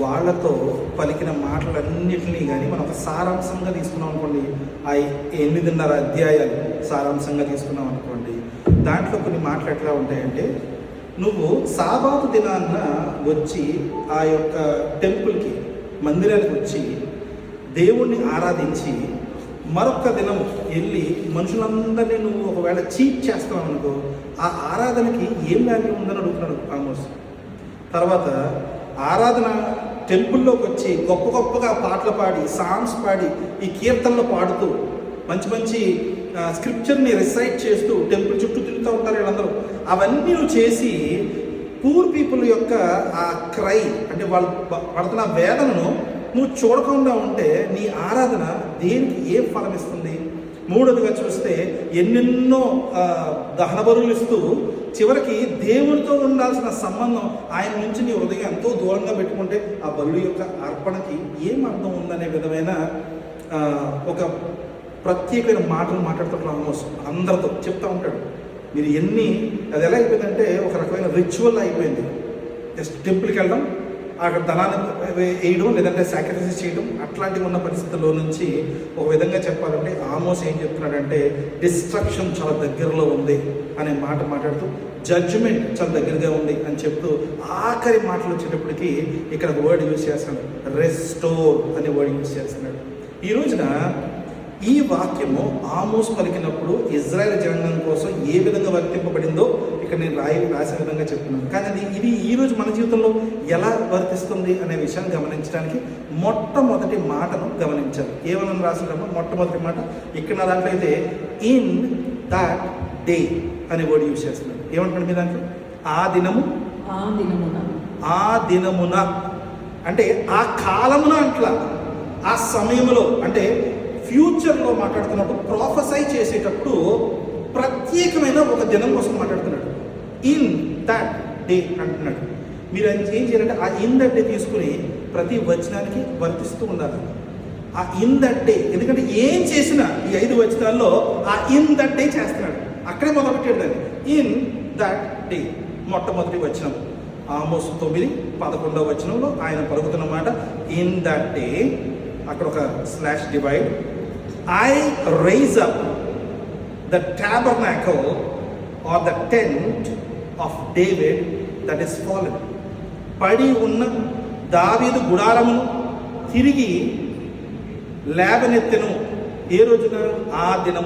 వాళ్ళతో పలికిన మాటలన్నిటినీ కానీ మనం ఒక సారాంశంగా తీసుకున్నాం అనుకోండి, ఆ 8.5 అధ్యాయాలు సారాంశంగా తీసుకున్నాం అనుకోండి, దాంట్లో కొన్ని మాటలు ఎట్లా ఉంటాయంటే, నువ్వు సాబాతు దినాన్న వచ్చి ఆ యొక్క టెంపుల్కి, మందిరానికి వచ్చి దేవుణ్ణి ఆరాధించి మరొక దినం వెళ్ళి మనుషులందరినీ నువ్వు ఒకవేళ చీట్ చేస్తావు అనుకో, ఆ ఆరాధనకి ఏం వాల్యూ ఉందని అడుగుతున్నాడు ఆమోస్. తర్వాత ఆరాధన టెంపుల్లోకి వచ్చి గొప్పగా పాటలు పాడి, సాంగ్స్ పాడి, ఈ కీర్తనలు పాడుతూ మంచి మంచి స్క్రిప్చర్ని రిసైట్ చేస్తూ టెంపుల్ చుట్టూ తిరుగుతూ ఉంటారు వీళ్ళందరూ. అవన్నీ నువ్వు చేసి పూర్ పీపుల్ యొక్క ఆ క్రై, అంటే వాళ్ళు పడుతున్న వేదనను నువ్వు చూడకుండా ఉంటే నీ ఆరాధన దేనికి ఏ ఫలం ఇస్తుంది? మూడోదిగా చూస్తే ఎన్నెన్నో దహన బలులు ఇస్తూ చివరికి దేవునితో ఉండాల్సిన సంబంధం ఆయన నుంచి నీ హృదయం ఎంతో దూరంగా పెట్టుకుంటే ఆ బలు యొక్క అర్పణకి ఏం అర్థం ఉందనే విధమైన ఒక ప్రత్యేకమైన మాటలు మాట్లాడుతుంటాడు ఆల్మోస్ట్ అందరితో చెప్తూ ఉంటాడు. మీరు అది ఎలా అయిపోయిందంటే ఒక రకమైన రిచువల్ అయిపోయింది. జస్ట్ టెంపుల్కి వెళ్ళడం, అక్కడ ధనాన్ని వేయడం, లేదంటే సాక్రిఫైస్ చేయడం, అట్లాంటివి ఉన్న పరిస్థితుల్లో నుంచి ఒక విధంగా చెప్పాలంటే ఆమోస్ ఏం చెప్తున్నాడంటే డిస్ట్రక్షన్ చాలా దగ్గరలో ఉంది అనే మాట మాట్లాడుతూ, జడ్జిమెంట్ చాలా దగ్గరగా ఉంది అని చెప్తూ ఆఖరి మాటలు వచ్చేటప్పటికి ఇక్కడ వర్డ్ యూజ్ చేస్తున్నాడు, రెస్టోర్ అనే వర్డ్ యూజ్ చేస్తున్నాడు. ఈ రోజున ఈ వాక్యము ఆమోస్ పలికినప్పుడు ఇజ్రాయెల్ జనాంగం కోసం ఏ విధంగా వర్తింపబడిందో ఇక్కడ నేను రాసే విధంగా చెప్తున్నాను. కానీ ఇది ఈరోజు మన జీవితంలో ఎలా వర్తిస్తుంది అనే విషయాన్ని గమనించడానికి మొట్టమొదటి మాటను గమనించాలి. ఏమన్నా రాసినప్పుడు మొట్టమొదటి మాట ఇక్కడ నా దాంట్లో అయితే ఇన్ దట్ డే అనే వర్డ్ యూజ్ చేస్తున్నాడు. ఏమంటాడు మీ దాంట్లో? ఆ దినమున అంటే ఆ కాలమున, అంట్లా ఆ సమయంలో, అంటే ఫ్యూచర్లో మాట్లాడుతున్నప్పుడు, ప్రొఫెసై చేసేటప్పుడు ప్రత్యేకమైన ఒక దినం కోసం మాట్లాడుతున్నాడు. ఇన్ దట్ డే అంటున్నాడు. మీరు ఏం చేయాలంటే ఆ ఇన్ దట్ డే తీసుకుని ప్రతి వచనానికి వర్తిస్తూ ఉండాలి. ఆ ఇన్ దట్ డే, ఎందుకంటే ఏం చేసినా ఈ 5 వచనాల్లో ఆ ఇన్ దట్ డే చేస్తున్నాడు. అక్కడే మొదలుపెట్టాడు దాన్ని. ఇన్ దట్ డే మొట్టమొదటి వచనం ఆమోస్ 9:11 వచనంలో ఆయన పలుకుతున్న మాట ఇన్ దట్ డే. అక్కడ ఒక slash divide, I raise up the tabernacle or the tent of David that is fallen. పడి ఉన్న దావీదు గుడారమును తిరిగి లేవనెత్తెను. ఏ రోజున? ఆ దినం